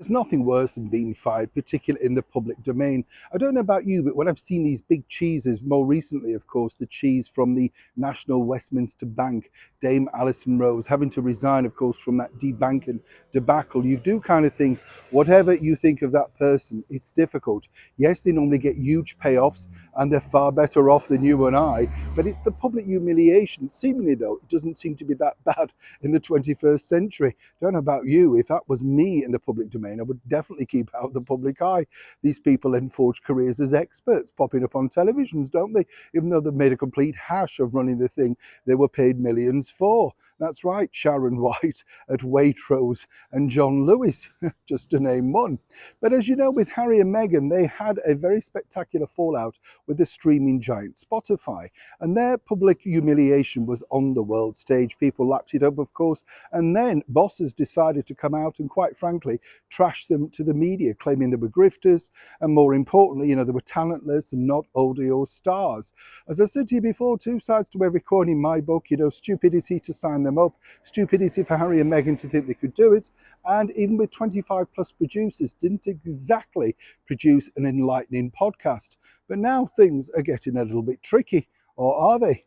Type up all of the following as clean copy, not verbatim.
There's nothing worse than being fired, particularly in the public domain. I don't know about you, but when I've seen these big cheeses, more recently, of course, the cheese from the National Westminster Bank, Dame Alison Rose, having to resign, of course, from that debanking debacle, you do kind of think, whatever you think of that person, it's difficult. Yes, they normally get huge payoffs and they're far better off than you and I, but it's the public humiliation. Seemingly, though, it doesn't seem to be that bad in the 21st century. Don't know about you, if that was me in the public domain, I would definitely keep out of the public eye. These people then forge careers as experts, popping up on televisions, don't they? Even though they've made a complete hash of running the thing they were paid millions for. That's right, Sharon White at Waitrose and John Lewis, just to name one. But as you know, with Harry and Meghan, they had a very spectacular fallout with the streaming giant Spotify, and their public humiliation was on the world stage. People lapped it up, of course, and then bosses decided to come out and, quite frankly, trash them to the media, claiming they were grifters, and more importantly, they were talentless and not audio stars. As I said to you before, two sides to every coin in my book. Stupidity to sign them up, stupidity for Harry and Meghan to think they could do it, and even with 25 plus producers, didn't exactly produce an enlightening podcast. But now things are getting a little bit tricky, or are they?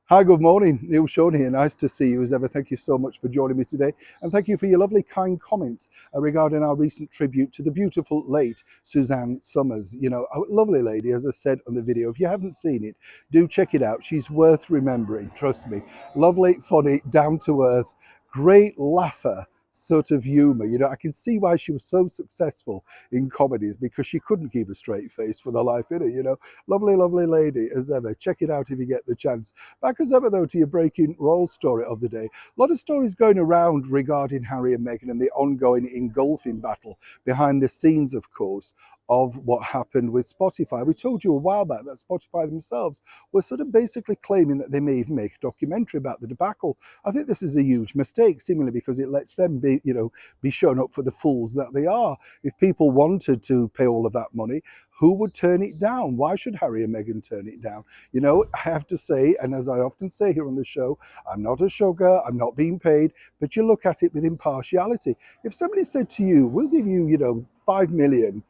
Hi, good morning. Neil Sean here. Nice to see you as ever. Thank you so much for joining me today. And thank you for your lovely, kind comments regarding our recent tribute to the beautiful late Suzanne Summers. A lovely lady, as I said on the video. If you haven't seen it, do check it out. She's worth remembering, trust me. Lovely, funny, down to earth, great laugher, sort of humor. I can see why she was so successful in comedies, because she couldn't keep a straight face for the life in it. Lovely, lovely lady as ever. Check it out if you get the chance. Back as ever, though, to your breaking royal story of the day. A lot of stories going around regarding Harry and Meghan and the ongoing engulfing battle behind the scenes, of course, of what happened with Spotify. We told you a while back that Spotify themselves were sort of basically claiming that they may even make a documentary about the debacle. I think this is a huge mistake, seemingly because it lets them be shown up for the fools that they are. If people wanted to pay all of that money, who would turn it down? Why should Harry and Meghan turn it down? I have to say, and as I often say here on the show, I'm not a sugar, I'm not being paid, but you look at it with impartiality. If somebody said to you, we'll give you, 5 million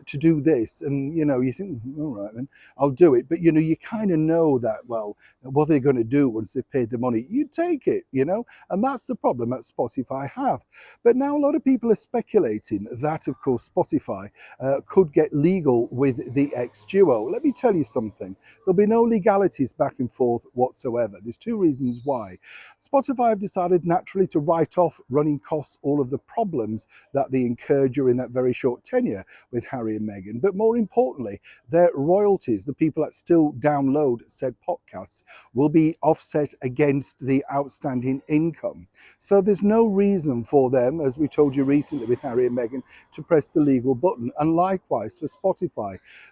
to do this, and you think, all right then, I'll do it, but you kind of know that, well, what they're going to do once they've paid the money, you take it, and that's the problem that Spotify have. But now a lot of people are speculating that, of course, Spotify could get legal with the ex-duo. Let me tell you something, there'll be no legalities back and forth whatsoever. There's two reasons why. Spotify have decided naturally to write off running costs, all of the problems that they incurred during that very short tenure with Harry and Meghan. But more importantly, their royalties, the people that still download said podcasts, will be offset against the outstanding income. So there's no reason for them, as we told you recently with Harry and Meghan, to press the legal button. And likewise for Spotify.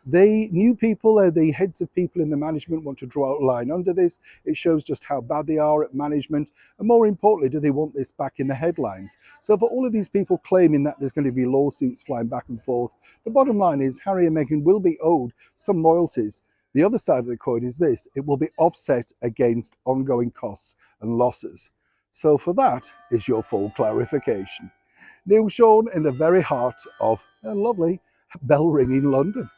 New people, the heads of people in the management want to draw a line under this. It shows just how bad they are at management. And more importantly, do they want this back in the headlines? So for all of these people claiming that there's going to be lawsuits flying back and forth, the bottom line is Harry and Meghan will be owed some royalties. The other side of the coin is this: it will be offset against ongoing costs and losses. So for that is your full clarification. Neil Sean in the very heart of a lovely bell ringing London.